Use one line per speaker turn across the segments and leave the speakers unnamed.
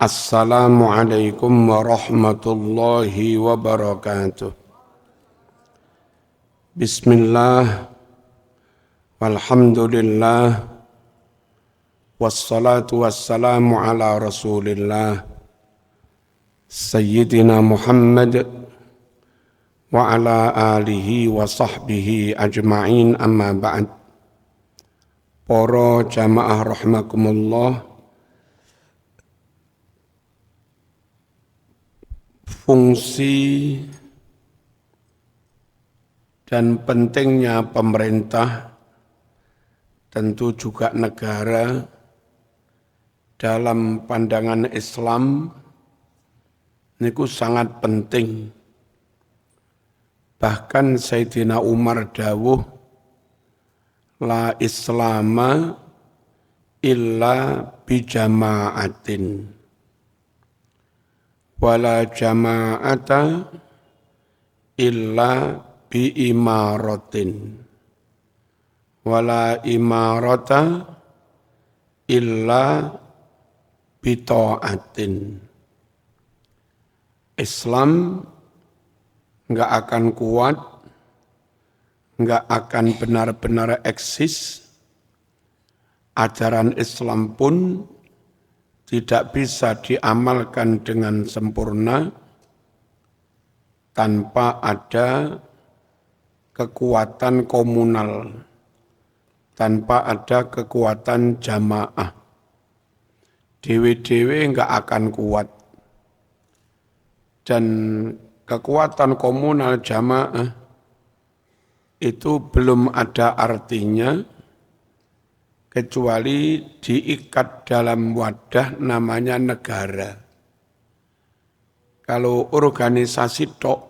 Assalamualaikum warahmatullahi wabarakatuh. Bismillah, walhamdulillah, wassalatu wassalamu ala rasulillah, Sayyidina Muhammad wa ala alihi wa sahbihi ajma'in, amma ba'd. Para jamaah rahimakumullah, fungsi dan pentingnya pemerintah, tentu juga negara, dalam pandangan Islam niku sangat penting. Bahkan Sayyidina Umar dawuh, la islama illa bijama'atin wala jama'ata illa bi imaratin wala imarata illa bi ta'atin. Islam enggak akan kuat, enggak akan benar-benar eksis. Ajaran Islam pun tidak bisa diamalkan dengan sempurna tanpa ada kekuatan komunal, tanpa ada kekuatan jamaah. Dewe-dewe enggak akan kuat. Dan kekuatan komunal jamaah itu belum ada artinya kecuali diikat dalam wadah namanya negara. Kalau organisasi tok,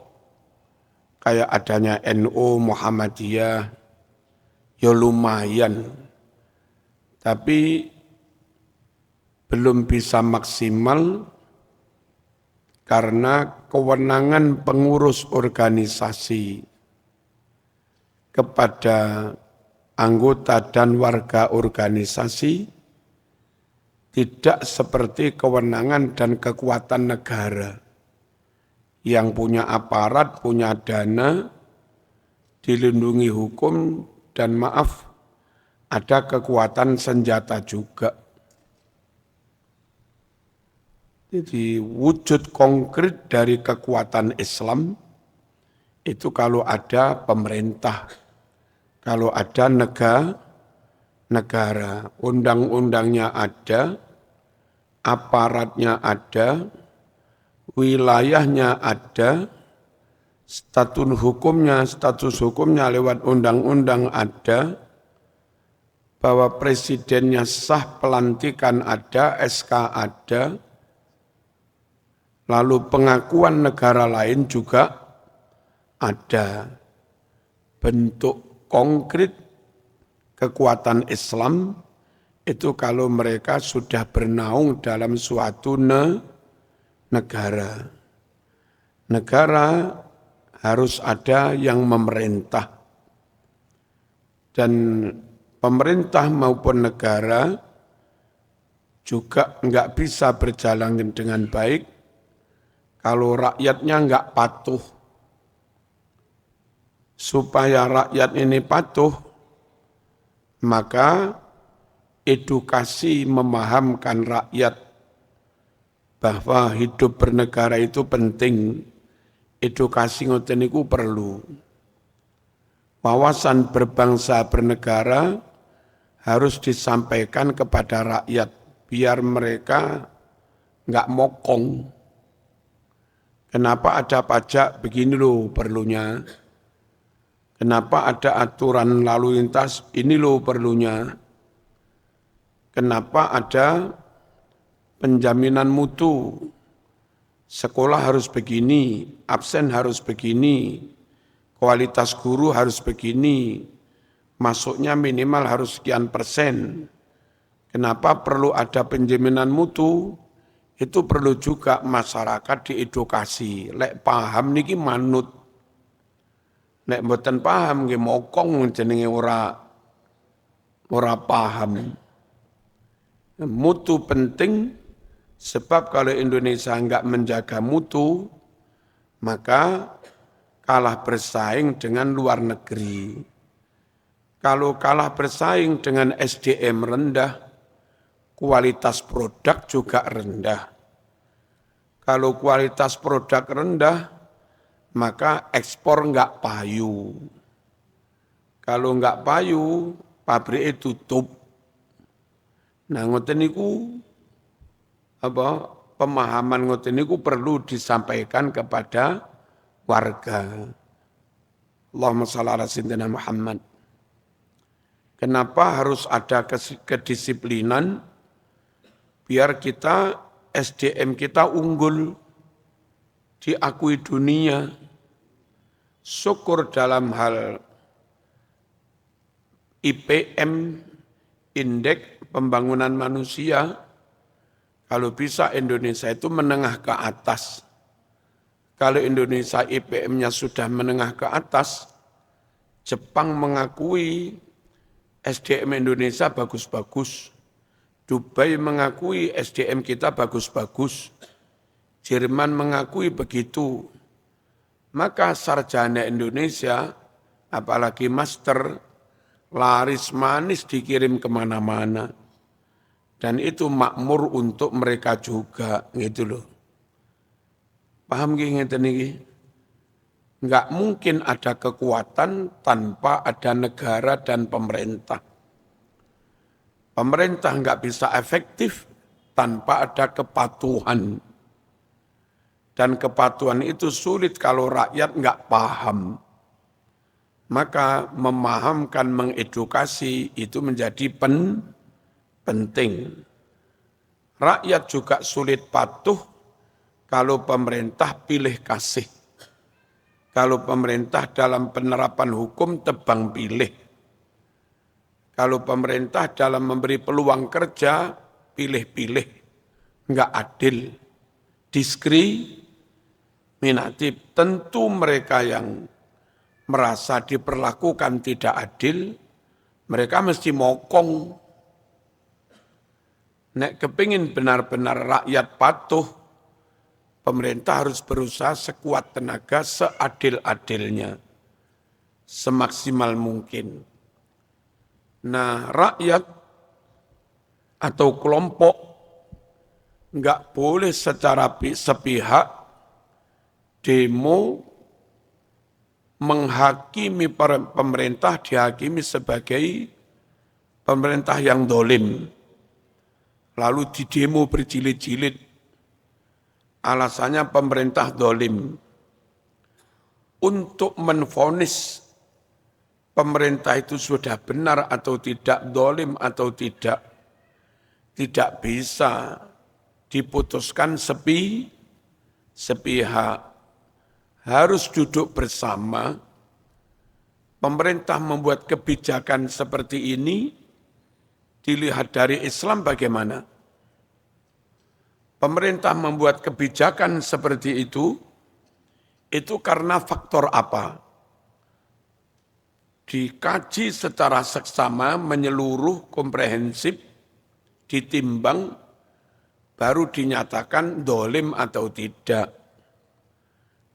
kayak adanya NU, Muhammadiyah, ya lumayan. Tapi belum bisa maksimal karena kewenangan pengurus organisasi kepada anggota dan warga organisasi tidak seperti kewenangan dan kekuatan negara yang punya aparat, punya dana, dilindungi hukum, dan maaf, ada kekuatan senjata juga. Jadi wujud konkret dari kekuatan Islam itu kalau ada pemerintah, kalau ada negara, undang-undangnya ada, aparatnya ada, wilayahnya ada, status hukumnya lewat undang-undang ada, bahwa presidennya sah, pelantikan ada, SK ada, lalu pengakuan negara lain juga ada. Bentuk konkret kekuatan Islam itu kalau mereka sudah bernaung dalam suatu negara. Negara harus ada yang memerintah. Dan pemerintah maupun negara juga enggak bisa berjalan dengan baik kalau rakyatnya enggak patuh. Supaya rakyat ini patuh, maka edukasi memahamkan rakyat bahwa hidup bernegara itu penting. Edukasi ngoten niku perlu. Wawasan berbangsa bernegara harus disampaikan kepada rakyat biar mereka enggak mokong. Kenapa ada pajak begini loh perlunya? Kenapa ada aturan lalu lintas, ini loh perlunya. Kenapa ada penjaminan mutu, sekolah harus begini, absen harus begini, kualitas guru harus begini, masuknya minimal harus sekian persen. Kenapa perlu ada penjaminan mutu? Itu perlu juga masyarakat diedukasi. Lek paham niki manut. Nek mboten paham nggih mokong jenenge ora paham. Mutu penting, Sebab kalau Indonesia enggak menjaga mutu, maka kalah bersaing dengan luar negeri. Kalau kalah bersaing dengan SDM rendah, kualitas produk juga rendah. Kalau kualitas produk rendah, maka ekspor enggak payu. Kalau enggak payu, pabriknya tutup. Nah, ngoten niku pemahaman ngoten niku perlu disampaikan kepada warga. Allahumma shalli ala sayyidina Muhammad. Kenapa harus ada kedisiplinan biar kita SDM kita unggul diakui dunia. Syukur dalam hal IPM, indeks pembangunan manusia, kalau bisa Indonesia itu menengah ke atas. Kalau Indonesia IPM-nya sudah menengah ke atas, Jepang mengakui SDM Indonesia bagus-bagus. Dubai mengakui SDM kita bagus-bagus. Jerman mengakui begitu. Maka sarjana Indonesia, apalagi master, laris manis dikirim kemana-mana. Dan itu makmur untuk mereka juga, gitu loh. Paham ngeten iki? Enggak mungkin ada kekuatan tanpa ada negara dan pemerintah. Pemerintah enggak bisa efektif tanpa ada kepatuhan. Dan kepatuhan itu sulit kalau rakyat enggak paham. Maka memahamkan, mengedukasi itu menjadi penting. Rakyat juga sulit patuh kalau pemerintah pilih kasih. Kalau pemerintah dalam penerapan hukum tebang pilih. Kalau pemerintah dalam memberi peluang kerja pilih-pilih. Enggak adil. Diskriminatif. Tentu mereka yang merasa diperlakukan tidak adil, mereka mesti mokong. Nek kepingin benar-benar rakyat patuh, pemerintah harus berusaha sekuat tenaga, seadil-adilnya, semaksimal mungkin. Nah, rakyat atau kelompok enggak boleh secara sepihak demo menghakimi pemerintah, dihakimi sebagai pemerintah yang dolim. Lalu didemo berjilid-jilid. Alasannya pemerintah dolim. Untuk menvonis pemerintah itu sudah benar atau tidak, dolim atau tidak bisa diputuskan sepihak. Harus duduk bersama, pemerintah membuat kebijakan seperti ini, dilihat dari Islam bagaimana? Pemerintah membuat kebijakan seperti itu karena faktor apa? Dikaji secara seksama, menyeluruh, komprehensif, ditimbang, baru dinyatakan dolim atau tidak.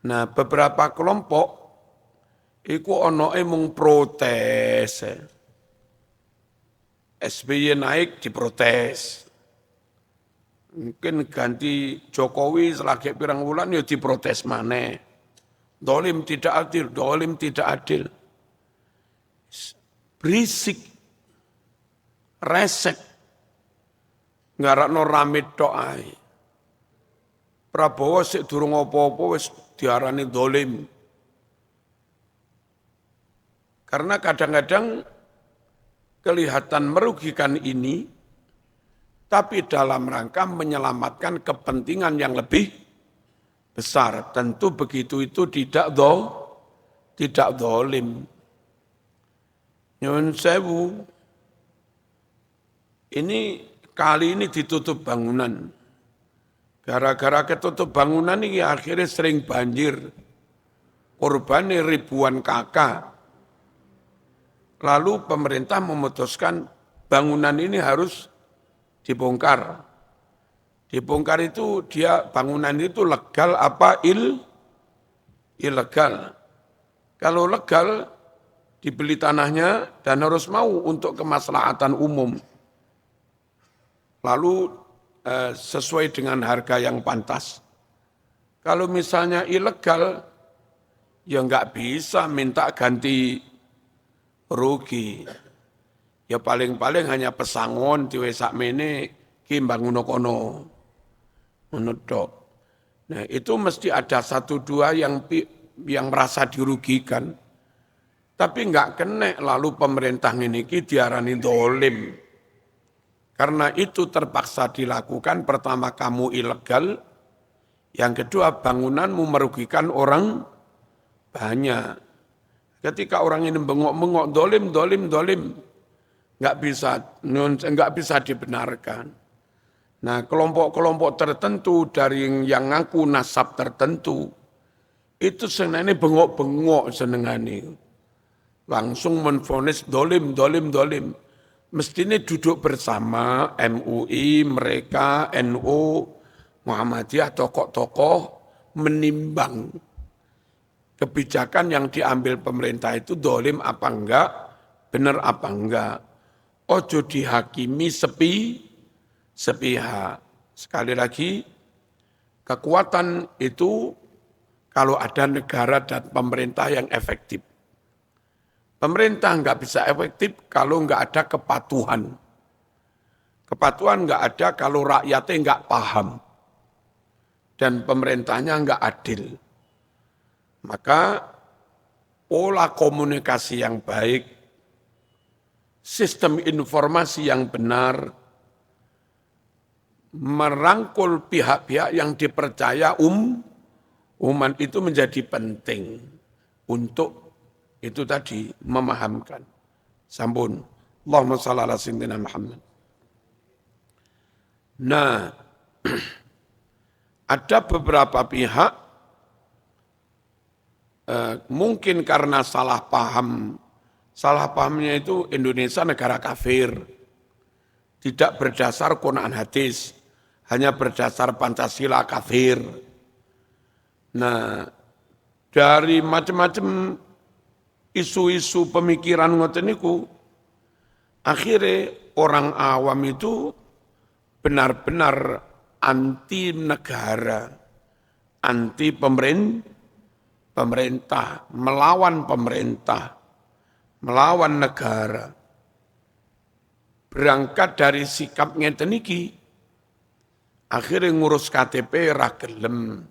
Nah, beberapa kelompok iku onoke mung protes. SBY naik diprotes. Mungkin ganti Jokowi selagi pirang wulan ya diprotes maneh. Dolim tidak adil, dolim tidak adil. Berisik, resek, ngarakno rame tok ae. Prabowo sik durung apa-apa wis diarani dolim. Karena kadang-kadang kelihatan merugikan ini, tapi dalam rangka menyelamatkan kepentingan yang lebih besar. Tentu begitu itu tidak dolim. Nyuwun sewu, ini kali ini ditutup bangunan. Gara-gara ketutup bangunan ini akhirnya sering banjir. Korbannya ribuan kakak. Lalu pemerintah memutuskan bangunan ini harus dibongkar. Dibongkar itu dia bangunan itu legal apa ilegal. Kalau legal dibeli tanahnya dan harus mau untuk kemaslahatan umum. Lalu sesuai dengan harga yang pantas. Kalau misalnya ilegal, ya nggak bisa minta ganti rugi. Ya paling-paling hanya pesangon di sakmene ki bangun kono. Menedok. Nah itu mesti ada satu dua yang merasa dirugikan. Tapi nggak kena lalu pemerintah ini diarani dolim. Karena itu terpaksa dilakukan, pertama kamu ilegal, yang kedua bangunanmu merugikan orang banyak. Ketika orang ini bengok-bengok, dolim, nggak bisa dibenarkan. Nah kelompok-kelompok tertentu dari yang ngaku nasab tertentu, itu senangnya bengok-bengok senengane. Langsung menvonis dolim. Mestinya duduk bersama MUI, mereka, NU, Muhammadiyah, tokoh-tokoh menimbang kebijakan yang diambil pemerintah itu dolim apa enggak, benar apa enggak. Ojo dihakimi sepihak. Sekali lagi, kekuatan itu kalau ada negara dan pemerintah yang efektif. Pemerintah nggak bisa efektif kalau nggak ada kepatuhan. Kepatuhan nggak ada kalau rakyatnya nggak paham. Dan pemerintahnya nggak adil. Maka pola komunikasi yang baik, sistem informasi yang benar, merangkul pihak-pihak yang dipercaya umat itu menjadi penting untuk itu tadi memahamkan. Sampun. Allahumma shalli ala sayyidina Muhammad. Nah, ada beberapa pihak mungkin karena salah paham. Salah pahamnya itu Indonesia negara kafir. Tidak berdasar Quran hadis, hanya berdasar Pancasila kafir. Nah, dari macam-macam isu-isu pemikiran ngoten niku, akhirnya orang awam itu benar-benar anti negara, anti pemerintah, melawan pemerintah, melawan negara. Berangkat dari sikap ngeten niki, akhirnya ngurus KTP ra gelem.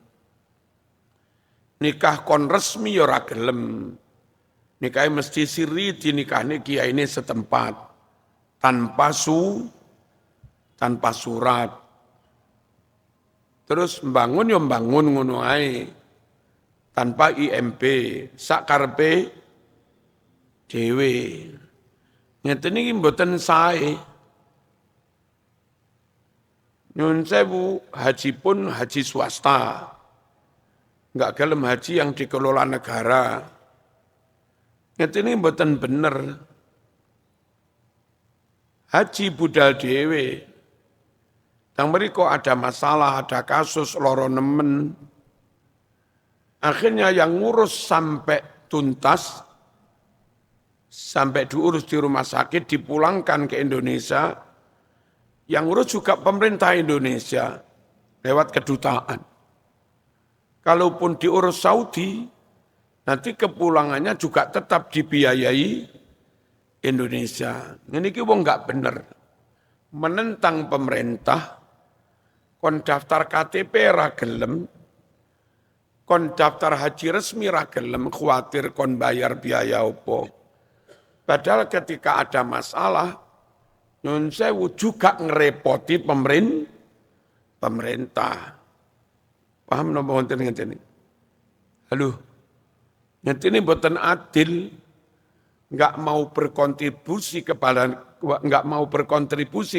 Nikah kon resmi ya ra gelem. Nikah mesti siri dinikahnya kiai ini setempat tanpa surat. Terus bangun ya bangun ngono ae tanpa IMP sakarpe dhewe. Ngeten iki mboten sae. Nyun sewu haji pun haji swasta. Enggak gelem haji yang dikelola negara. Ngeten ini mboten bener. Haji budal dhewe. Tang mriko ada masalah, ada kasus loro nemen. Akhirnya yang ngurus sampai tuntas, sampai diurus di rumah sakit, dipulangkan ke Indonesia, yang ngurus juga pemerintah Indonesia lewat kedutaan. Kalaupun diurus Saudi, nanti kepulangannya juga tetap dibiayai Indonesia. Ini wong nggak bener. Menentang pemerintah, kon daftar KTP ra gelem, kon daftar haji resmi ra gelem, khawatir kon bayar biaya opo. Padahal ketika ada masalah, nyun sewu juga ngerepoti pemerintah. Paham napa wonten ngene? Halo. Ngene mboten adil, enggak mau berkontribusi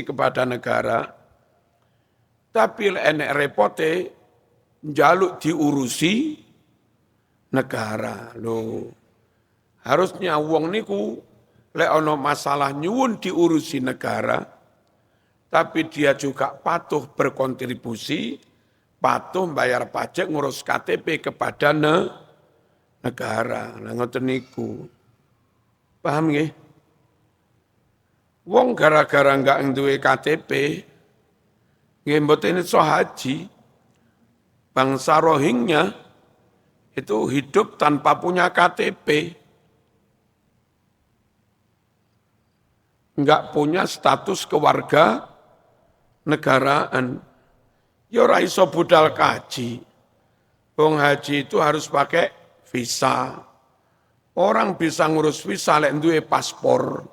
kepada negara, tapi enek repote njaluk diurusi negara. Loh, harusnya wong niku lek ana masalah nyuwun diurusi negara, tapi dia juga patuh berkontribusi, patuh bayar pajak ngurus KTP kepada negara. Lah ngoten niku. Paham nggih? Wong gara-gara enggak duwe KTP, nggih mboten iso haji. Bangsa Rohingya itu hidup tanpa punya KTP. Enggak punya status kewarga negaraan. Ya ora iso budal kaji. Wong haji itu harus pakai visa. Orang bisa ngurus visa lek duwe paspor.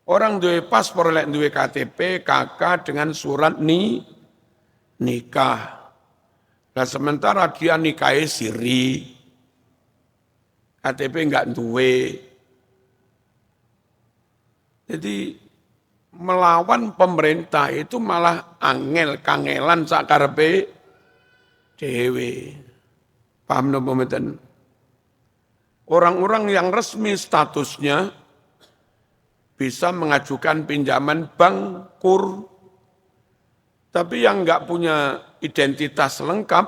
Orang duwe paspor lek duwe KTP, KK dengan surat nikah. Nah sementara dia nikahi siri. KTP enggak duwe. Jadi melawan pemerintah itu malah angel kangelan sakarepe dhewe. Paham napa mboten? Orang-orang yang resmi statusnya bisa mengajukan pinjaman bank kur. Tapi yang enggak punya identitas lengkap,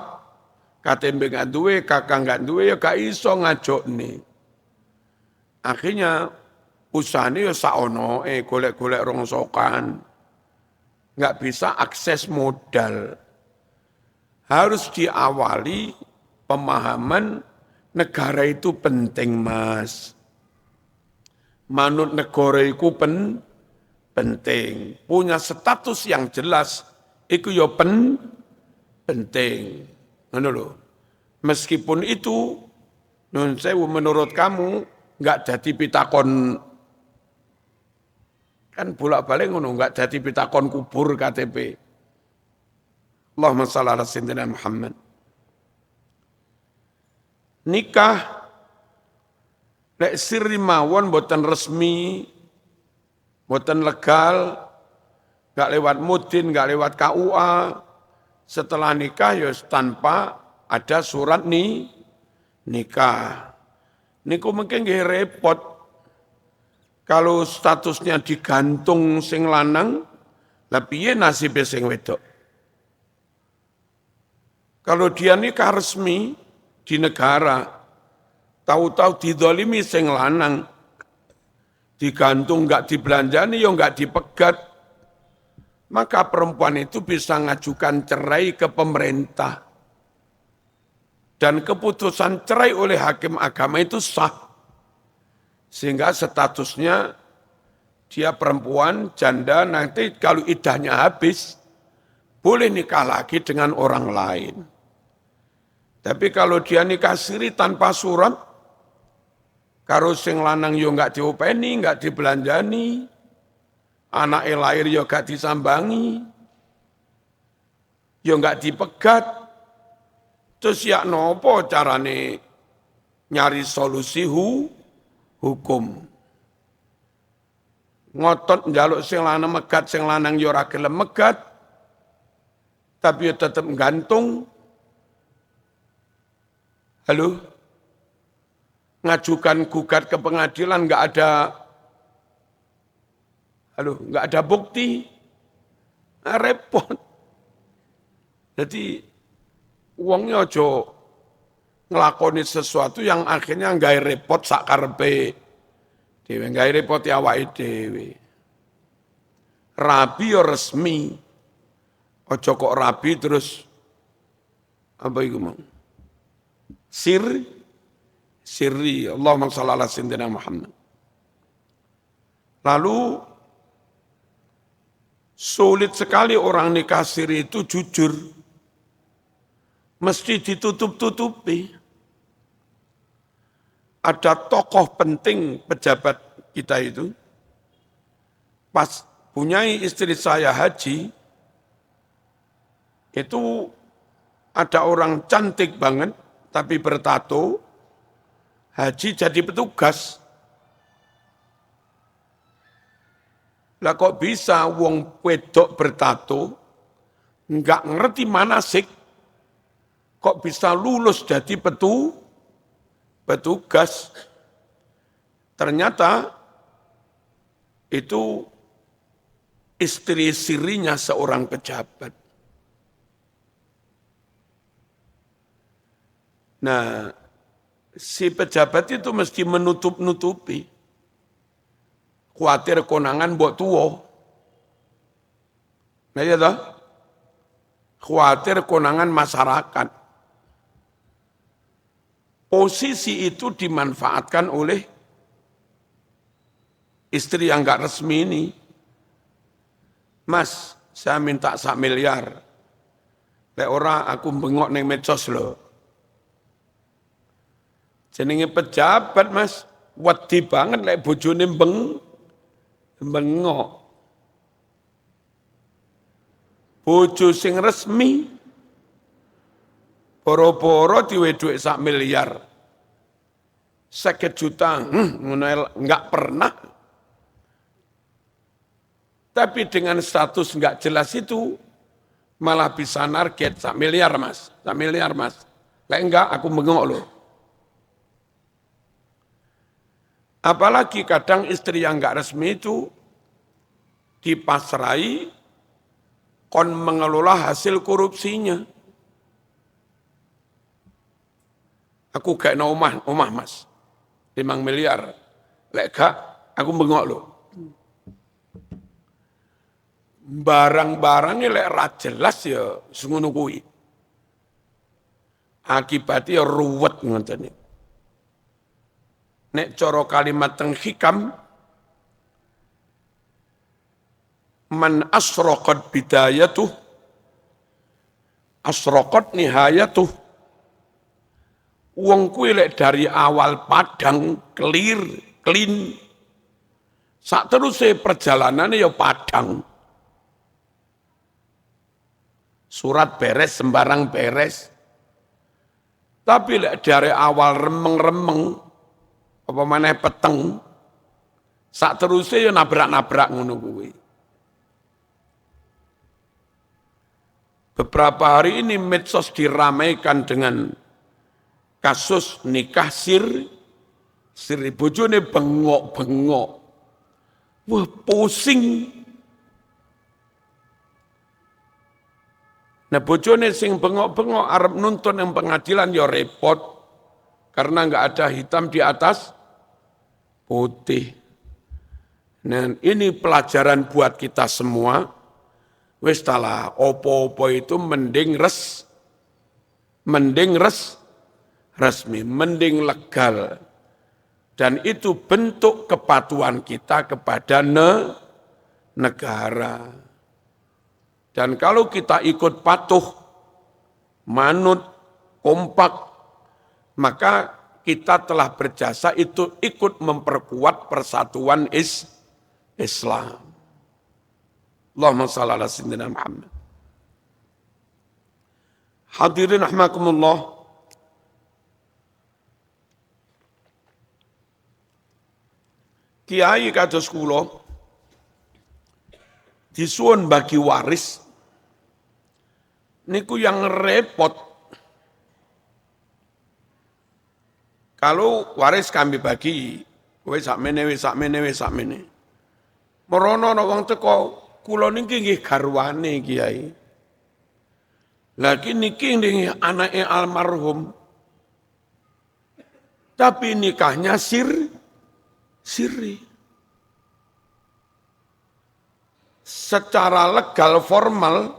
KTP enggak duwe, kakak enggak duwe ya gak iso ngajokne. Akhirnya usahane ya saono golek-golek rongsokan. Enggak bisa akses modal. Harus diawali pemahaman negara itu penting, Mas. Manut negara itu penting. Punya status yang jelas, itu ya penting. Ngono lho. Meskipun itu, nun sewu menurut kamu, enggak jadi pitakon, kan bolak-balik ngono, enggak jadi pitakon kubur KTP. Allahumma shalli ala sayyidina Muhammad. Nikah lek siri mawon boten resmi, boten legal, enggak lewat mudin, enggak lewat KUA. Setelah nikah ya tanpa ada surat nikah. Niku mungkin nggih repot. Kalau statusnya digantung sing lanang, lah piye nasibe sing wedok? Kalau dia nikah resmi di negara, tahu-tahu didolimi sing lanang, digantung enggak dibelanjani, ya enggak dipegat, maka perempuan itu bisa ngajukan cerai ke pemerintah. Dan keputusan cerai oleh hakim agama itu sah. Sehingga statusnya dia perempuan, janda, nanti kalau iddahnya habis, boleh nikah lagi dengan orang lain. Tapi kalau dia nikah siri tanpa surat, karo sing lanang yo enggak diopeni, enggak dibelanjani, anake lahir yo enggak disambangi, yo enggak dipegat, terus ya nopo carane nyari solusi hukum. Ngotot njaluk sing lanang megat, sing lanang yo ora gelem megat, tapi yo tetep gantung. Halo? Ngajukan gugat ke pengadilan enggak ada bukti. Nah, repot. Jadi wongnya aja nglakoni sesuatu yang akhirnya nggawe repot sak karepe dhewe, nggawe repot awake dhewe. Rabi ya resmi. Aja kok rabi terus apa iku mau? Sirri, Allahumma shalli ala sayyidina Muhammad. Lalu sulit sekali orang nikah siri itu jujur. Mesti ditutup-tutupi. Ada tokoh penting pejabat kita itu, pas punya istri saya haji, itu ada orang cantik banget, tapi bertato, haji jadi petugas. Lah kok bisa wong wedok bertato, enggak ngerti manasik, kok bisa lulus jadi petugas. Ternyata itu istri sirinya seorang pejabat. Nah, si pejabat itu mesti menutup-nutupi. Khawatir konangan buat tua. Nah ya toh? Khawatir konangan masyarakat. Posisi itu dimanfaatkan oleh istri yang enggak resmi ini. Mas, saya minta 1 miliar. Lek ora aku bengok ning medsos lho. Jenenge pejabat, Mas, wedi banget lek bojone bengok. Bojo sing resmi boro-boro diwe dhuwit 1 miliar. 50 juta, enggak pernah. Tapi dengan status enggak jelas itu malah bisa narget 1 miliar, Mas. 1 miliar, Mas. Lek enggak aku bengok loh. Apalagi kadang istri yang enggak resmi itu dipasrai kon mengelola hasil korupsinya. Aku gak no omah Mas, 5 miliar. Lek gak, aku bengok loh. Barang-barangnya lek ra jelas ya ngono kuwi. Akibatnya ruwet ngoten. Nek cara kalimat teng hikam, man asraqat bidayatuh, asraqat nihayatuh. Wong kuwi lek dari awal padang, clean. Sak teruse perjalanannya ya padang. Surat beres, sembarang beres. Tapi lek dari awal remeng-remeng, apa maneh peteng, sak teruse ya nabrak-nabrak ngono kuwi. Beberapa hari ini medsos diramaikan dengan kasus nikah siri bojone bengok-bengok. Wah, pusing. Nah, bojone sing bengok-bengok arep nuntun yang pengadilan ya repot karena enggak ada hitam di atas putih. Nah, ini pelajaran buat kita semua. Wis talah, opo-opo itu mending resmi, mending legal. Dan itu bentuk kepatuhan kita kepada negara. Dan kalau kita ikut patuh, manut, kompak, maka kita telah berjasa itu ikut memperkuat persatuan Islam. Allahumma shalli ala sayyidina Muhammad. Hadirin rahimakumullah. Kiai kados kula disuwun bagi waris niku yang repot. Kalau waris kami bagi, wis sakmene. Merono ana wong teko, kula niki nggih garwane Kiai. Lagi niki nggih anake almarhum. Tapi nikahnya siri. Secara legal formal,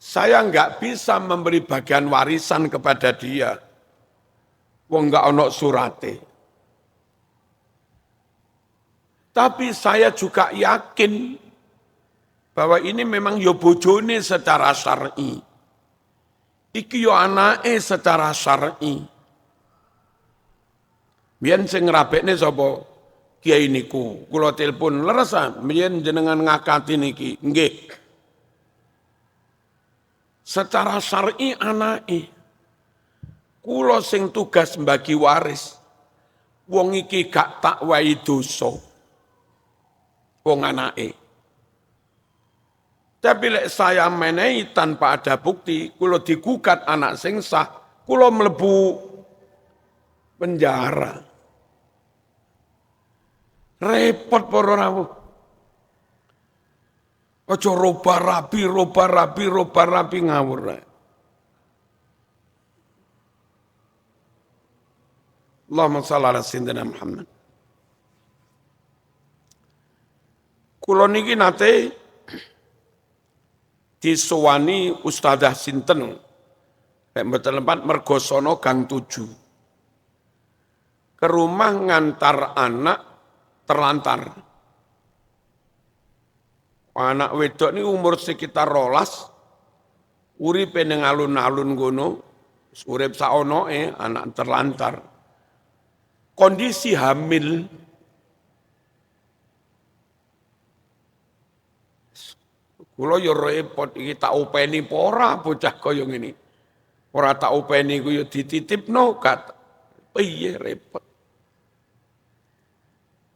saya enggak bisa memberi bagian warisan kepada dia. Wong enggak ono surate. Tapi saya juga yakin bahwa ini memang yo bojone secara syar'i. Iki yo anake secara syar'i. Biyen sing ngrabekne sapa? Kiai niku. Kula telepon, leres biyen jenengan ngakati niki. Nggih. Secara syar'i anake. Kula sing tugas mbagi waris. Wong iki gak tak wahi dosa. Wong anake. Tapi lek saya menehi tanpa ada bukti, kula digugat anak sing sah, kula mlebu penjara. Repot para rawuh. Ojo roba rabi ngawur. Allahumma shalli ala sayyidina Muhammad. Kula niki nate disowani Ustadzah sinten nek mboten lempat Mergosono Gang 7. Ke rumah ngantar anak terlantar. Anak wedok ini umur sekitar 12, uripe ning alun-alun kono, urip saonoe anak terlantar. Kondisi hamil. Kula yo repot iki tak openi apa ora bocah kaya ngene. Ora tak openi ku yo dititipno kat. Piye repot.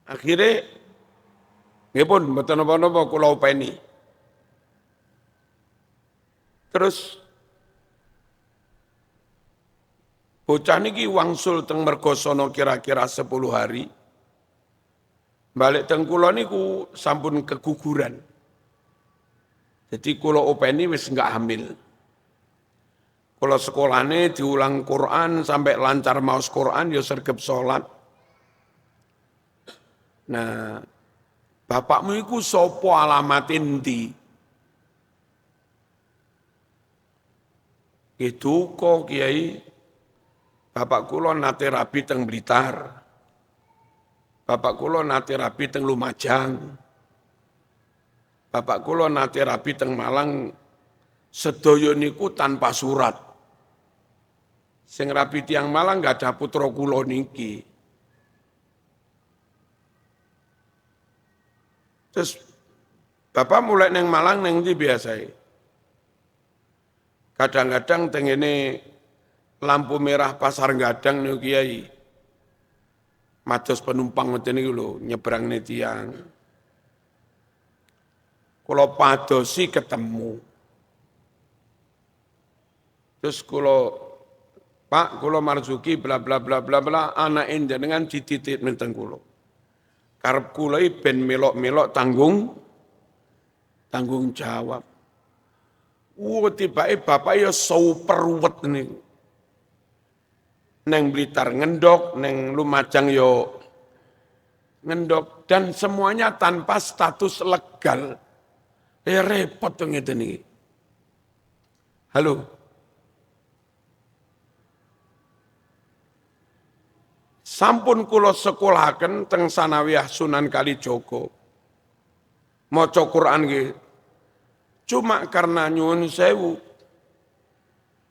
Akhire nggih pun mboten napa-napa kula openi. Terus bocah niki wangsul teng Mergosono kira-kira 10 hari. Balik teng kula niku sampun keguguran. Jadi kula openi wis enggak hamil. Kula sekolahane diulang Quran sampai lancar maos Quran ya sregep salat. Nah, bapakmu iku sapa alamat endi? Itu kok Kiai, bapak kula nate rabi teng Blitar. Bapak kula nate rabi teng Lumajang. Bapak kula nate rabi teng Malang, sedaya niku tanpa surat. Sing rabi tiang Malang gak ada putra kula niki. Terus bapak mulai neng Malang neng ndi biasae. Kadang-kadang tengene lampu merah pasar Gadang niku Kiai. Mados penumpang ngoten niku lho, nyebrangne tiang. Kula padosi ketemu. Terus Pak, kula marzuki bla bla bla bla bla anak jenengan dititip nenten kula. Karep kula ben melok-melok tanggung jawab. Tibake bapak ya super wet niku. Neng Blitar ngendok, neng Lumajang yo ngendok dan semuanya tanpa status legal. Repot tuh ngeten iki. Halo. Sampun kula sekolahaken teng Sanawiyah Sunan Kalijaga. Maca Quran nggih. Cuma karena nyuwun sewu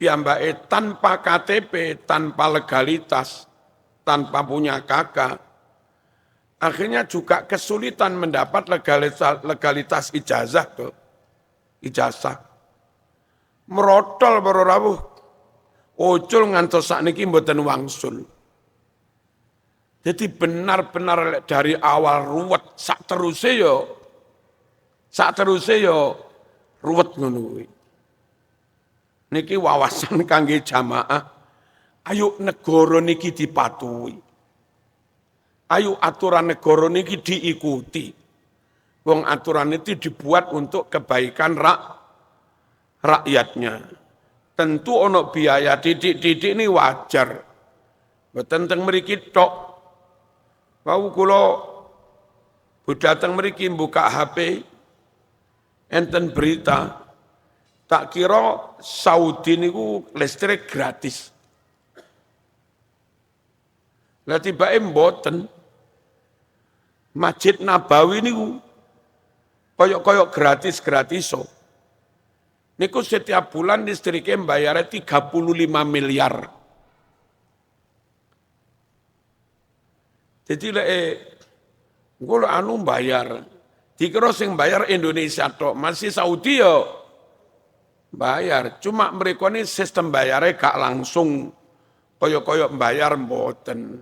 piyambake tanpa KTP, tanpa legalitas, tanpa punya kakak, akhirnya juga kesulitan mendapat legalitas ijazah tuh. Ijazah. Merotol para rawuh. Ucul ngantos sakniki mboten wangsul. Jadi benar-benar dari awal ruwet sak teruse yo ruwet ngono kuwi. Niki wawasan kangge jamaah. Ayo negara niki dipatuhi. Ayo aturan negara niki diikuti. Wong aturan itu dibuat untuk kebaikan rakyatnya. Tentu ono biaya didik ini wajar. Mboten teng mriki tok. Wau kula budal mriki buka HP enten berita tak kira Saudi niku listrik gratis. Lah tibake mboten. Masjid Nabawi niku koyok-koyok gratis-gratiso. Niku setiap bulan listriknya bayarnya 35 miliar. Jadi gue anu bayar. Dikira sing bayar Indonesia tok, masih Saudi yo bayar. Cuma mereka ini sistem bayarnya gak langsung koyok-koyok bayar mboten.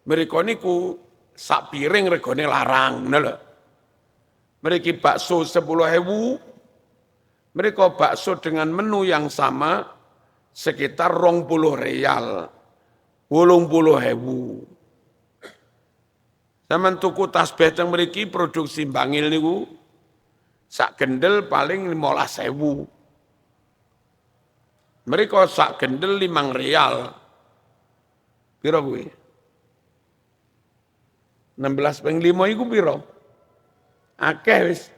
Mereka ini ku sak piring regane larang, lho. Mereka bakso 10.000, mereka bakso dengan menu yang sama sekitar 20 real, 80.000. Zaman tuku tasbih yang mereka produksi bangil niku sak gendel paling 15.000. Mereka sak gendel 5 rial. Piro kuwi? 16/5 iku piro? Akeh wis.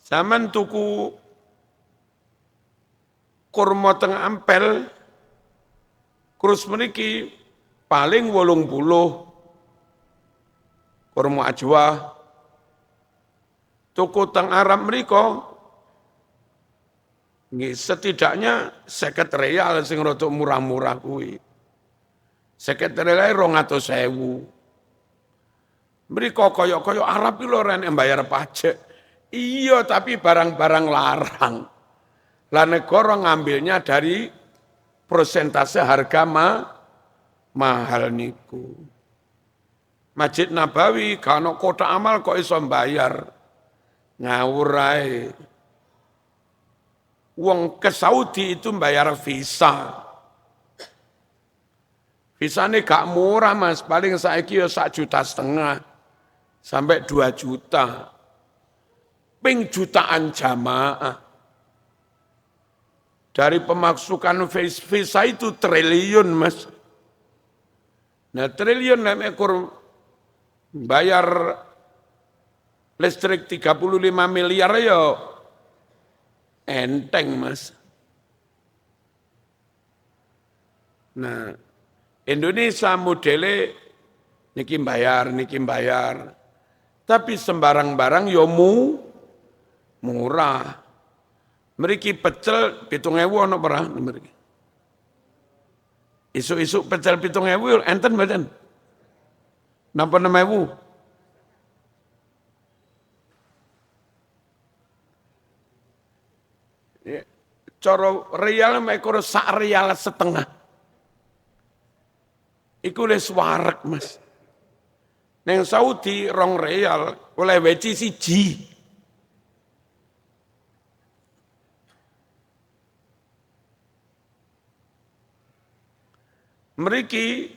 Zaman tuku kurma teng ampel, kurus meniki paling 80. Kurma ajwa. Tuku teng Arab mereka, setidaknya 50 rial sing rada murah-murah kuwi. 50 rial 200.000. Mereka kaya-kaya Arab iki lho rene bayar pajak. Iya, tapi barang-barang larang. Lah negara ngambilnya dari persentase harga mahal niku. Masjid Nabawi kalau kota amal kok iso bayar. Ngawur ae. Wong ke Saudi itu bayar visa. Visane gak murah Mas, paling saiki ya 1,5 juta sampai 2 juta. Ping jutaan jamaah. Dari pemasukan visa itu triliun Mas. Nah triliun ekor bayar listrik 35 miliar ya enteng Mas. Nah Indonesia modele niki bayar. Tapi sembarang barang ya murah. Mriki pecel 7.000 ana ora mriki. Isuk-isuk pecel 7.000 enten mboten? Napa 6.000? Ya, cara real mekor 1,5 rial. Iku wis wareg Mas. Neng Saudi 2 rial oleh weci siji. Mriki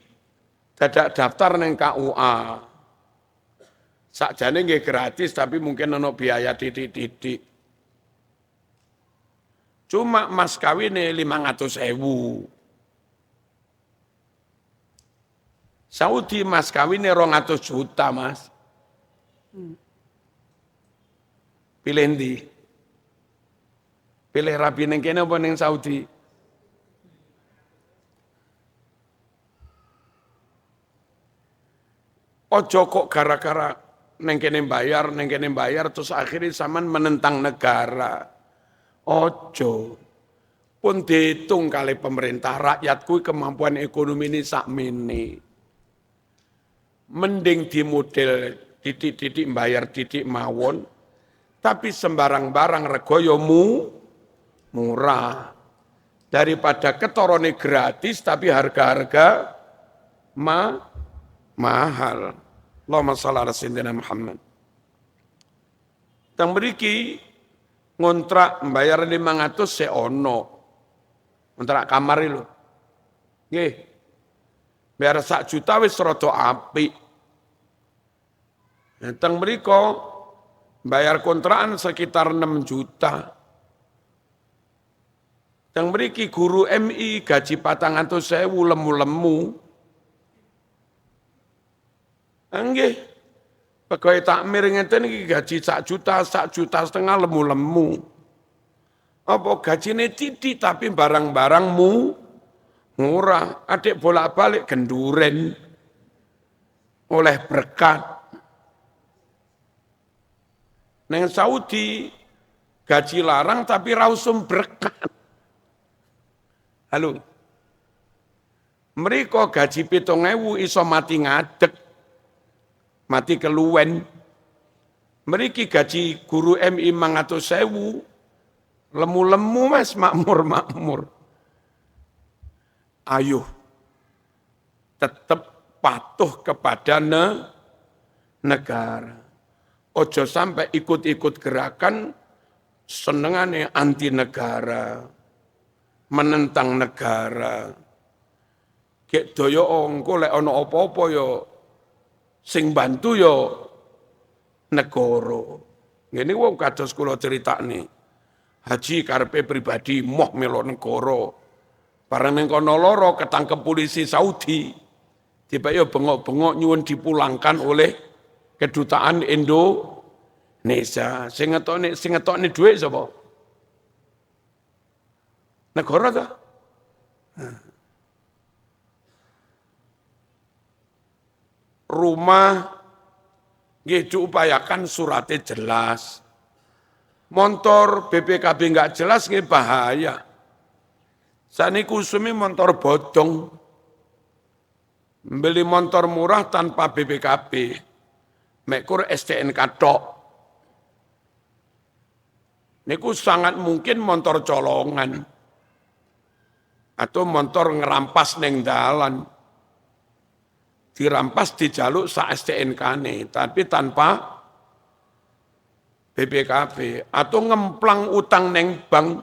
dadak daftar neng KUA. Sakjane nggih gratis tapi mungkin ana biaya titik-titik. Cuma mas kawine 500.000. Saudi mas kawine 200 juta Mas. Pilih ndi? Pilih rabi ning kene apa ning Saudi? Ojo kok gara-gara neng kene bayar terus akhirnya sampean menentang negara. Ojo. Pun dihitung kali pemerintah rakyatku kemampuan ekonomi ini sakmene. Mending di model titik-titik bayar titik mawon, tapi sembarang barang rego yo murah. Daripada ketorone gratis tapi harga-harga mahal. Allahumma shalli ala sayyidina Muhammad. Teng mriki ngontrak mbayar 500 seono. Ngontrak kamar lho. Nggih. Bayar 1 juta wis rada apik. Teng mriko bayar kontrakan sekitar 6 juta. Teng mriki guru MI gaji 400.000 lemu-lemu. Nggih. Pegawai takmir ngeten iki gaji 1 juta, 1,5 juta lemu-lemu. Apa gajine titik tapi barang-barangmu murah. Adik bolak-balik genduren oleh berkat. Neng Saudi gaji larang tapi rausum berkat. Halo. Mereka gaji 7.000 iso mati ngadeg. Mati keluwen. Mereka gaji guru MI 500.000. Lemu-lemu Mas, makmur. Ayo tetap patuh kepada negara. Ojo sampai ikut-ikut gerakan senengane anti negara, menentang negara. Kek doyo engko lek ana apa-apa yo Sing bantu yo negara. Ngene wong kados kula critakne. Haji karepe pribadi moh melo negara. Bareng ning kono lara ketangkep polisi Saudi. Tiba yo bengok-bengok nyuwun dipulangkan oleh kedutaan Indonesia. Sing ngetokne dhuwit sapa? Negara ta? Rumah nggih diupayakan suratnya jelas. Montor BPKB enggak jelas nggih bahaya. Saniku usumi montor bodong. Beli montor murah tanpa BPKB. Mekur STNK tok. Niku sangat mungkin montor colongan. Atau montor ngerampas neng dalan. Dirampas dijaluk sa STNK-ne, tapi tanpa BPKB. Atau ngemplang utang neng bank,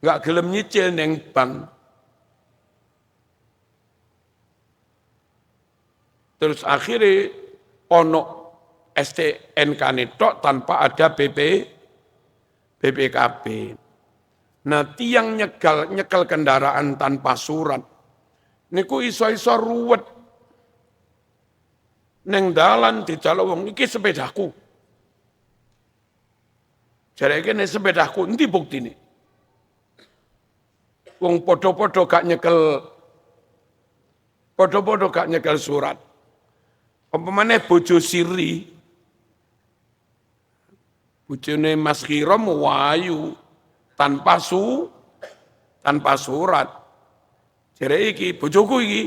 nggak gelem nyicil neng bank. Terus akhirnya ono STNK-ne tok tanpa ada BPKB. Nah, tiang nyekel kendaraan tanpa surat. Niku iso-iso ruwet. Neng dalan dijaluk wong iki sepedaku. Jareke nek sepedaku endi buktine? Wong padha-padha gak nyekel surat. Umpamane bojo siri. Bojone Mas Kirom wayu tanpa surat. Jere iki bojoku iki.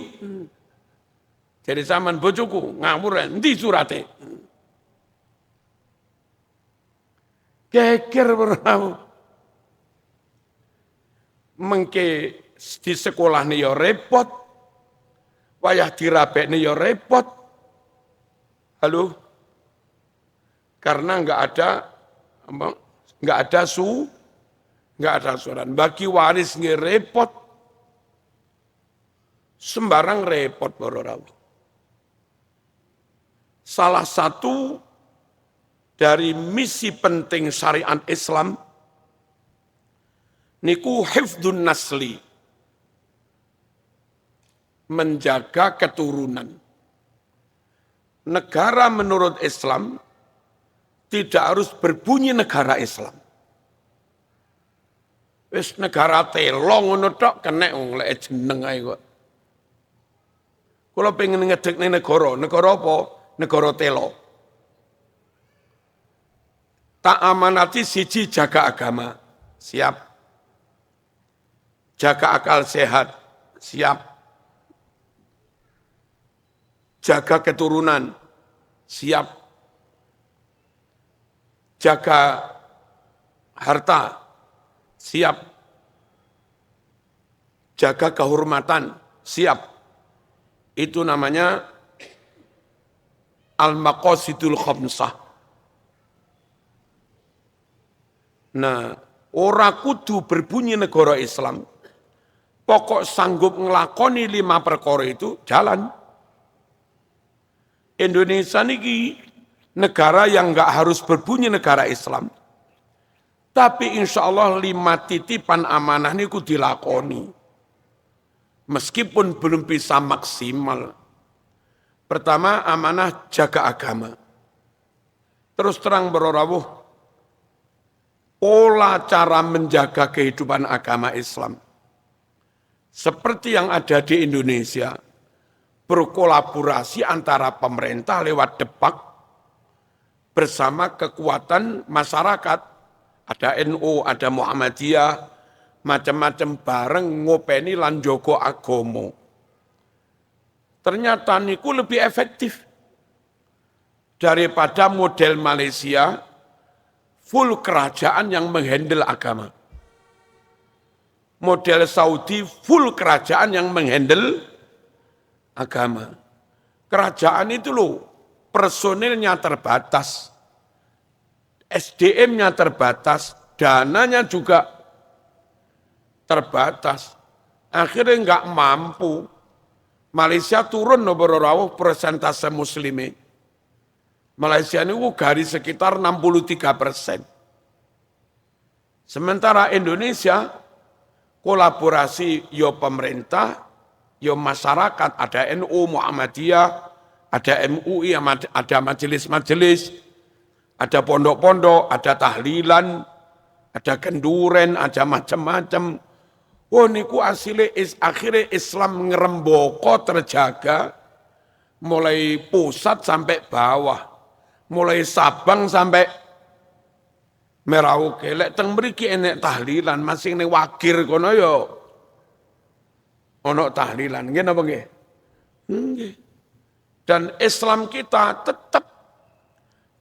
Jere sampean bojoku ngawur endi surate? Geger berau. Mengke di sekolah nih ya repot. Wayah dirabekne ya repot. Halo? Karena enggak ada surat. Bagi waris nggih repot. Sembarang repot bororau. Salah satu dari misi penting syariat Islam niku hifdzun nasli. Menjaga keturunan. Negara menurut Islam tidak harus berbunyi negara Islam. Wis negara telo ngono tok kenek wong lek jeneng ae kok. Kula pengen ngedekne negara apa? Negara telo. Tak amanati siji jaga agama, siap. Jaga akal sehat, siap. Jaga keturunan, siap. Jaga harta, siap. Jaga kehormatan, siap. Itu namanya al-maqasidul khamsah. Nah, ora kudu berbunyi negara Islam. Pokok sanggup ngelakoni 5 perkara itu jalan. Indonesia niki negara yang enggak harus berbunyi negara Islam. Tapi insya Allah 5 titipan amanah niku dilakoni. Meskipun belum bisa maksimal. Pertama, amanah jaga agama. Terus terang berorawuh, pola cara menjaga kehidupan agama Islam. Seperti yang ada di Indonesia, berkolaborasi antara pemerintah lewat depak bersama kekuatan masyarakat. Ada NU, ada Muhammadiyah, macam-macam bareng ngopeni lan njogo agama. Ternyata niku lebih efektif daripada model Malaysia full kerajaan yang menghandle agama. Model Saudi full kerajaan yang menghandle agama. Kerajaan itu loh personilnya terbatas, SDM-nya terbatas, dananya juga terbatas. Akhirnya enggak mampu Malaysia turun nomor rawuh persentase muslime. Malaysia ini garis sekitar 63%. Sementara Indonesia kolaborasi yo pemerintah, yo masyarakat, ada NU, Muhammadiyah, ada MUI, ada majelis-majelis, ada pondok-pondok, ada tahlilan, ada kenduren, ada macam-macam. Oh niku akhirnya Islam ngeremboko terjaga, mulai pusat sampai bawah, mulai Sabang sampai Merauke. Lek teng mriki enek tahlilan, masing ning Wagir kono yo ono tahlilan, nggih napa nggih? Nggih. Dan Islam kita tetap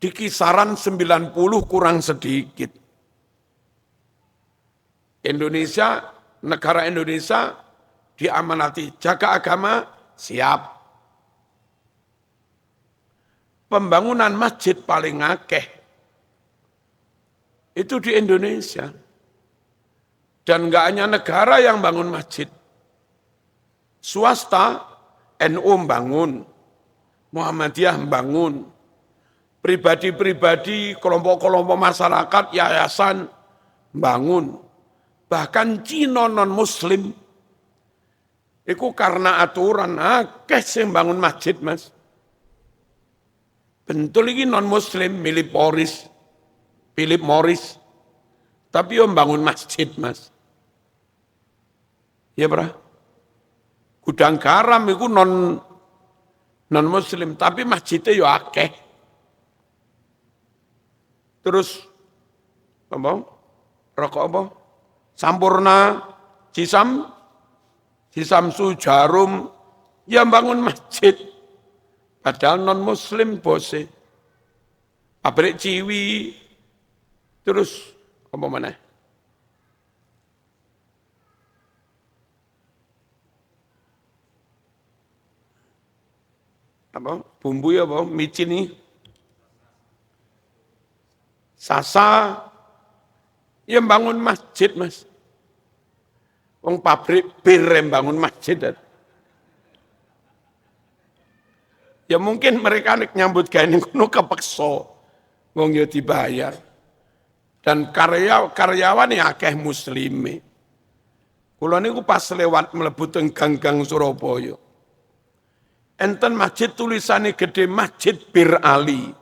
di kisaran 90 kurang sedikit. Indonesia, negara Indonesia diamanati jaga agama, siap. Pembangunan masjid paling akeh itu di Indonesia. Dan enggak hanya negara yang bangun masjid. Swasta, NU bangun, Muhammadiyah bangun, pribadi-pribadi, kelompok-kelompok masyarakat, yayasan bangun. Bahkan Cina non-muslim, itu karena aturan, akeh sing bangun masjid, Mas. Bentul ini non-muslim, Philip Morris, tapi yang bangun masjid, Mas. Ya, Bro. Gudang garam itu non-muslim, tapi masjidnya ya akeh. Terus, apa? Rokok apa? Sampurna, Cisamsu, Jarum, yang bangun masjid. Padahal non-muslim bose. Pabrik Ciwi, terus apa mana? Apa? Bumbu ya apa? Micin nih. Sasa, yang bangun masjid, Mas. Wong pabrik bir yang bangun masjid. Ya mungkin mereka nyambut gawe kuno kepeksa. Wong yo dibayar. Dan karyawan ya akeh muslime. Kula niku pas lewat mlebu teng gang-gang Surabaya. Enten masjid tulisane gede Masjid Bir Ali.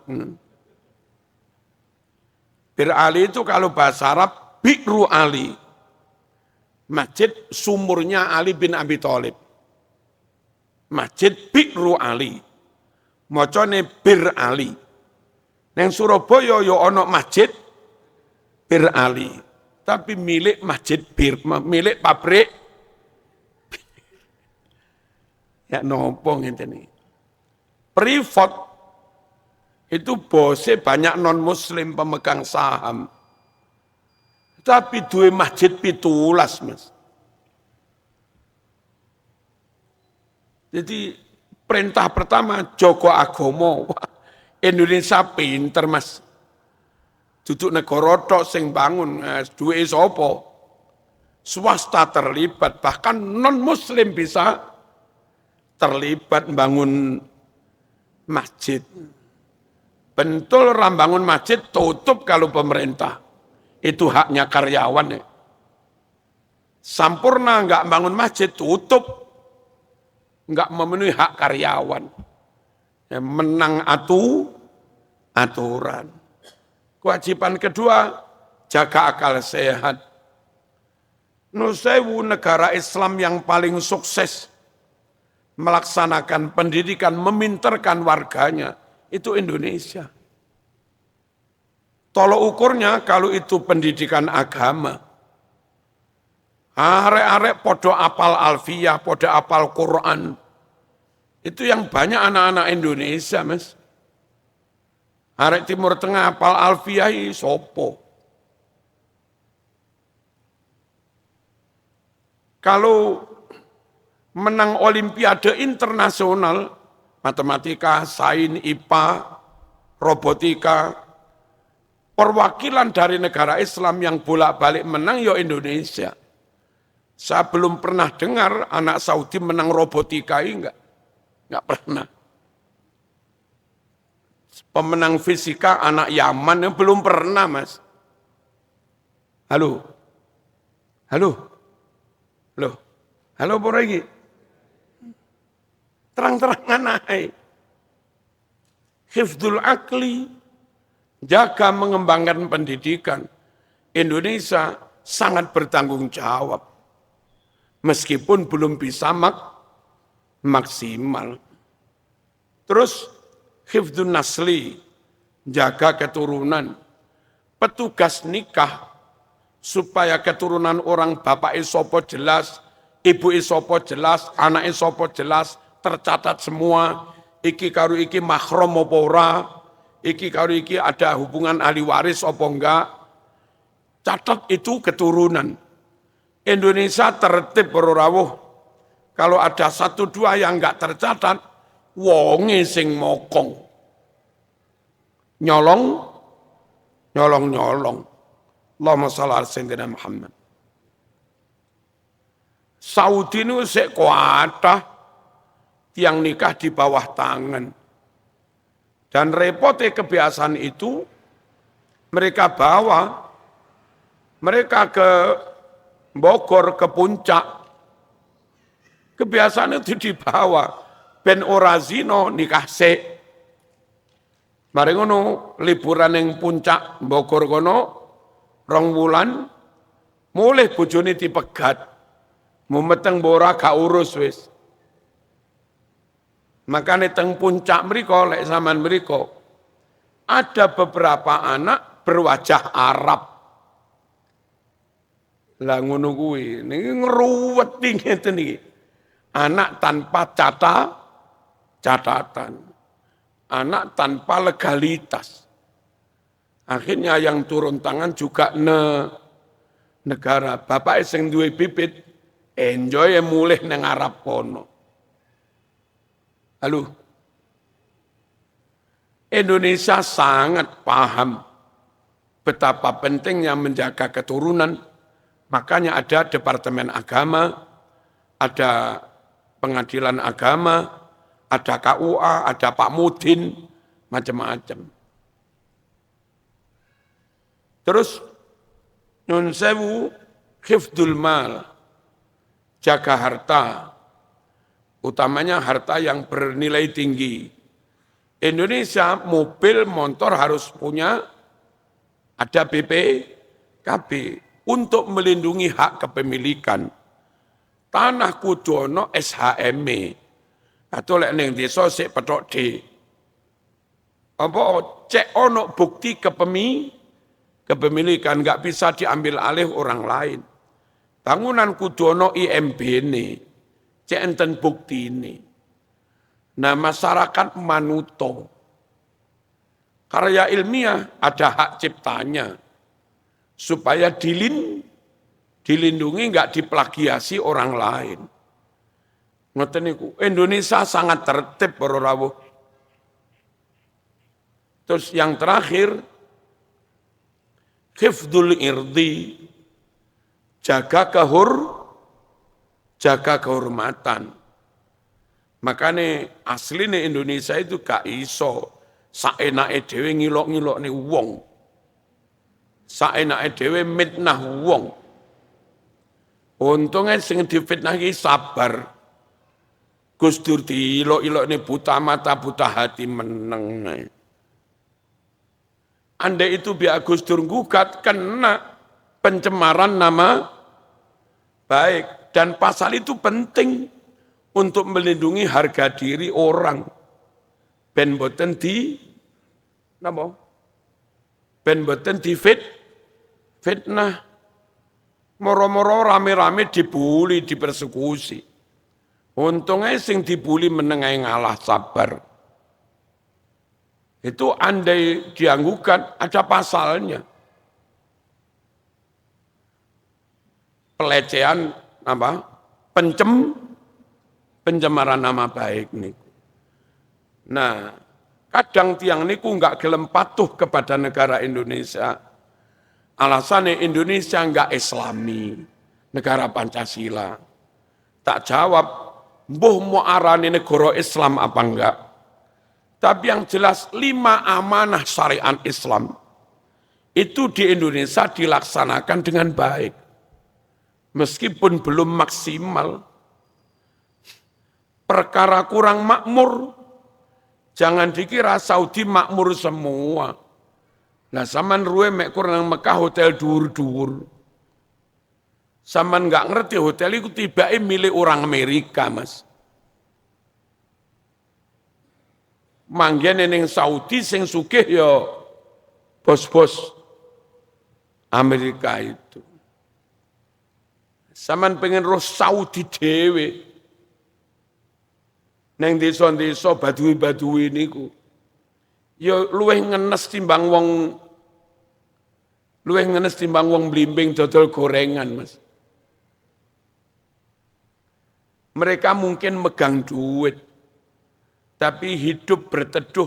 Bir Ali itu kalau bahasa Arab Bi'ru Ali. Masjid sumurnya Ali bin Abi Thalib. Masjid Bi'ru Ali. Mocone Bir Ali. Neng Surabaya yo ono masjid Bir Ali. Tapi milik masjid milik pabrik. Ya nopo ngene. Privat itu bose banyak non-muslim pemegang saham. Tapi duwe masjid 17, Mas. Jadi perintah pertama Joko Agomo. Indonesia pinter, Mas. Duduk negara tok sing bangun, duwe sapa? Swasta terlibat, bahkan non-muslim bisa terlibat bangun masjid. Bentul rambangun masjid tutup kalau pemerintah. Itu haknya karyawan. Ya. Sampurna enggak bangun masjid, tutup. Enggak memenuhi hak karyawan. Ya, menang aturan. Kewajiban kedua, jaga akal sehat. Nusewu negara Islam yang paling sukses melaksanakan pendidikan, meminterkan warganya, itu Indonesia. Tolok ukurnya kalau itu pendidikan agama. Arek-arek podo apal alfiyah, podo apal Quran. Itu yang banyak anak-anak Indonesia, Mas. Arek Timur Tengah apal alfiyah sopo. Kalau menang olimpiade internasional, matematika, sains, IPA, robotika, perwakilan dari negara Islam yang bolak-balik menang ya Indonesia. Saya belum pernah dengar anak Saudi menang robotika, enggak. Nggak pernah. Pemenang fisika anak Yaman belum pernah, Mas. Halo? Halo? Loh? Halo, Poregi? Terang-terangan naik. Hifdzul akli, jaga mengembangkan pendidikan. Indonesia sangat bertanggung jawab. Meskipun belum bisa maksimal. Terus, hifdzun nasli, jaga keturunan. Petugas nikah, supaya keturunan orang bapak isopo jelas, ibu isopo jelas, anak isopo jelas, tercatat semua, iki karo iki mahram apa ora, iki karo iki ada hubungan ahli waris apa enggak, catat itu keturunan. Indonesia tertib berawuh, kalau ada 1-2 yang enggak tercatat, wonge sing mokong. Nyolong. Allahumma shalli ala sayyidina Muhammad. Saudi ini sik kuatah tiang nikah di bawah tangan. Dan repotnya kebiasaan itu mereka bawa, mereka ke Bogor, ke puncak. Kebiasaan itu dibawa. Ben ora zino nikah sik. Mari ngono liburan yang puncak Bogor kono 2 wulan mulih bojone dipegat. Mau meteng bora gak urus wis. Makanya teng puncak mriko lek zaman mriko ada beberapa anak berwajah Arab. Lah ngono kuwi niki ngruweti ngeten iki. Anak tanpa catatan. Anak tanpa legalitas. Akhirnya yang turun tangan juga negara. Bapak sing duwe bibit enjoy mulih nang Arab kono. Halo. Indonesia sangat paham betapa pentingnya menjaga keturunan. Makanya ada Departemen Agama, ada Pengadilan Agama, ada KUA, ada Pak Mudin, macam-macam. Terus, Nun sewu, hifdzul mal, jaga harta, utamanya harta yang bernilai tinggi. Indonesia mobil, motor harus punya, ada BPKB, untuk melindungi hak kepemilikan. Tanah kudu ono SHME, atau lek ning desa sik petok D. Apa cek ono bukti kepemilikan nggak bisa diambil alih orang lain. Bangunan kudu ono IMB-ne, cek enten bukti ini. Nah masyarakat manuto, karya ilmiah ada hak ciptanya, supaya dilindungi nggak diplagiasi orang lain. Ngoten niku, Indonesia sangat tertib para rawuh. Terus yang terakhir, hifdzul irdi, jaga kehormatan. Makanya aslinya Indonesia itu gak iso saenake dhewe ngilok-ngilokne wong. Saenake dhewe mitnah wong. Untungnya sing difitnah iki sabar. Gus Dur diilok-ilokne buta mata buta hati meneng. Andai itu biar Gus Dur gugat kena pencemaran nama baik, dan pasal itu penting untuk melindungi harga diri orang. Ben boten di napa? Ben boten di fitnah. Moro-moro rame-rame dibuli, dipersekusi. Untungnya sing dibuli menengai ngalah sabar. Itu andai dianggukan ada pasalnya. Pelecehan apa? Pencemaran nama baik niku. Nah, kadang tiang niku enggak gelem patuh kepada negara Indonesia. Alasannya Indonesia enggak Islami, negara Pancasila. Tak jawab, Mbuh mau arani negara Islam apa enggak. Tapi yang jelas 5 amanah syariat Islam itu di Indonesia dilaksanakan dengan baik. Meskipun belum maksimal, perkara kurang makmur, jangan dikira Saudi makmur semua. Nah, zaman ruwe mek kurang Mekah hotel dur-dur. Zaman nggak ngerti hotel itu tiba-tiba milik orang Amerika, Mas. Manggen ning Saudi sing sugih ya bos-bos Amerika itu. Saman pengen roh Saudi dhewe. Neng desa-desa badui-badui niku. Ya luwih ngenes timbang wong blimbing dodol gorengan, Mas. Mereka mungkin megang duit, tapi hidup berteduh.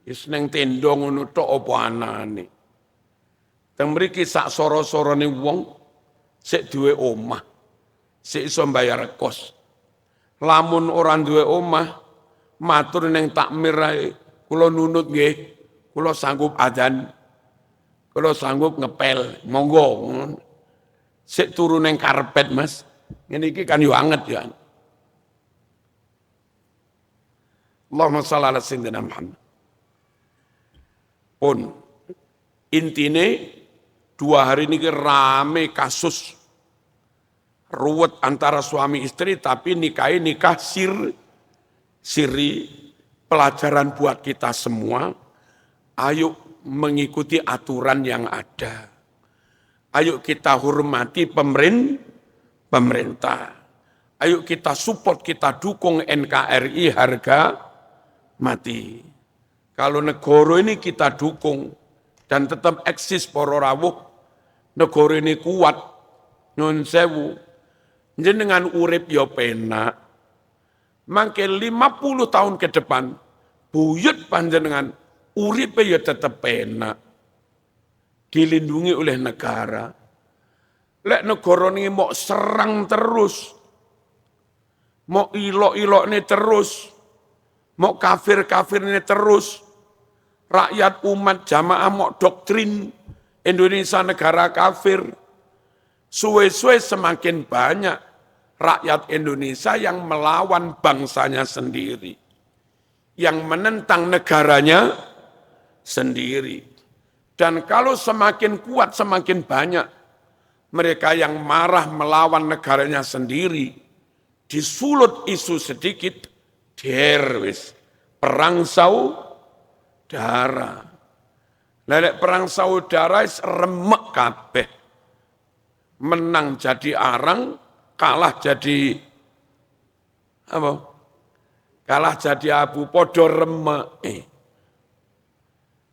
Wis neng tenda ngono tok apa anane. Teng mriki sak soro-sorone wong sik duwe omah, sik iso mbayar kos. Lamun ora duwe omah, matur ning takmir ae, kula nunut nggih, kula sanggup adzan, kula sanggup ngepel, monggo. Sik turu ning karpet, Mas. Ngene iki kan yo anget ya. Allahumma shalli ala sayyidina Muhammad. Pun intine 2 hari ini rame kasus ruwet antara suami istri tapi nikah siri. Pelajaran buat kita semua, ayo mengikuti aturan yang ada. Ayo kita hormati pemerintah. Ayo kita support, kita dukung NKRI harga mati. Kalau negara ini kita dukung dan tetap eksis para rawuh, negara ini kuat, nyun sewu, jenengan urip ya penak. Mangke 50 tahun ke depan, buyut panjenengan, urip ya tetap penak. Dilindungi oleh negara. Lek negara ini mau serang terus, mau ilok-ilok ini terus, mau kafir-kafir ini terus, rakyat umat jamaah mau doktrin Indonesia negara kafir, suwe-suwe semakin banyak rakyat Indonesia yang melawan bangsanya sendiri, yang menentang negaranya sendiri. Dan kalau semakin kuat, semakin banyak mereka yang marah melawan negaranya sendiri, disulut isu sedikit, derwis, perang saudara. Lelek perang saudara remek kabeh. Menang jadi arang, kalah jadi apa? Kalah jadi abu, podo remek.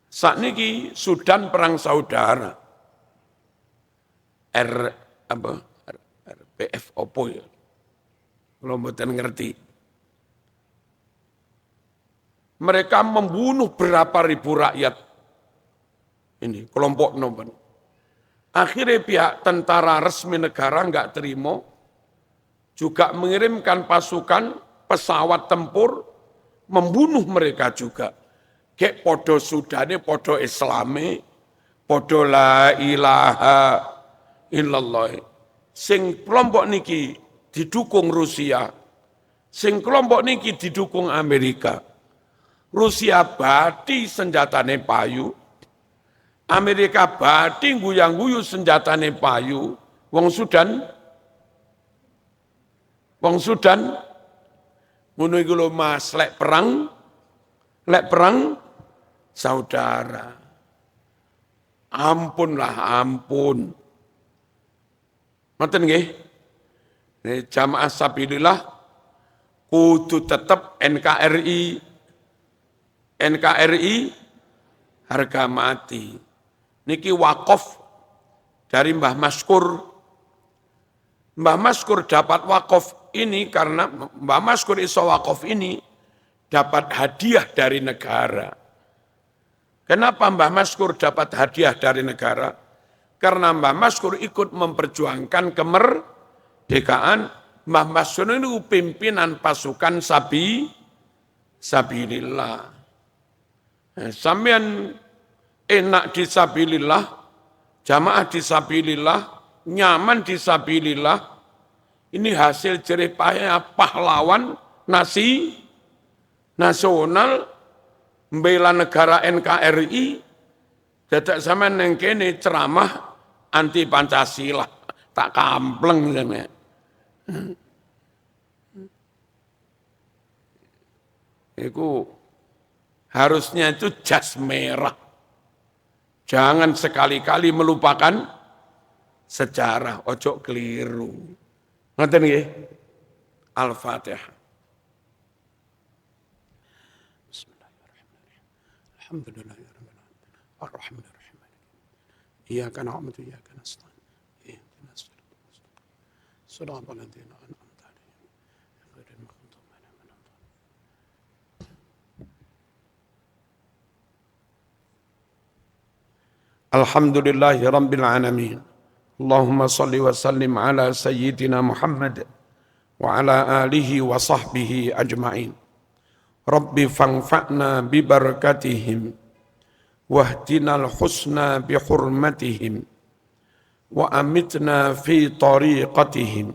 Sakniki Sudan perang saudara. RPF opo ya? Kalau mboten ngerti. Mereka membunuh berapa ribu rakyat. Ini kelompok nomor. Akhirnya pihak tentara resmi negara enggak terima, juga mengirimkan pasukan pesawat tempur membunuh mereka juga. Kayak podo Sudane, podo Islami, podo la ilaha illallah. Sing kelompok niki didukung Rusia, sing kelompok niki didukung Amerika. Rusia bati senjatane payu, Amerika bati guyang-guyu senjatane payu. Wong Sudan ngono iku lho Mas, lek perang saudara. Ampun. Ngoten nggih. Jamaah sabilillah kudu tetep NKRI harga mati. Niki wakaf dari Mbah Maskur. Mbah Maskur dapat wakaf ini karena Mbah Maskur iso wakaf ini dapat hadiah dari negara. Kenapa Mbah Maskur dapat hadiah dari negara? Karena Mbah Maskur ikut memperjuangkan kemerdekaan Mbah Mas'ud itu pimpinan pasukan sabilillah. Sampean enak di sabilillah, jamaah di sabilillah, nyaman di sabilillah, ini hasil jerih payah pahlawan nasional membela negara NKRI. Dadak sampean neng kene ceramah anti Pancasila, tak kampleng sampean. Itu harusnya itu jas merah. Jangan sekali-kali melupakan sejarah, ojo keliru. Ngoten nggih? Al-Fatihah. Bismillahirrahmanirrahim. Alhamdulillahirabbil alamin. Arrahmanirrahim. Iyyaka na'budu wa iyyaka nasta'in. Ihdinas siratal mustaqim. Shiratal ladzina an'amta 'alaihim ghairil maghdubi 'alaihim waladdallin. Alhamdulillahi rabbil alamin. Allahumma salli wa sallim ala sayyidina Muhammad wa ala alihi wa sahbihi ajma'in. Rabbi fanfa'na bi barakatihim wahdinal husna bi hurmatihim wa amitna fi tariqatihim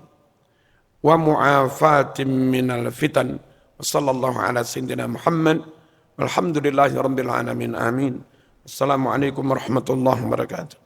wa mu'afatim minal fitan. Wa sallallahu ala sayyidina Muhammad walhamdulillahi rabbil alamin. Amin. Assalamualaikum warahmatullahi wabarakatuh.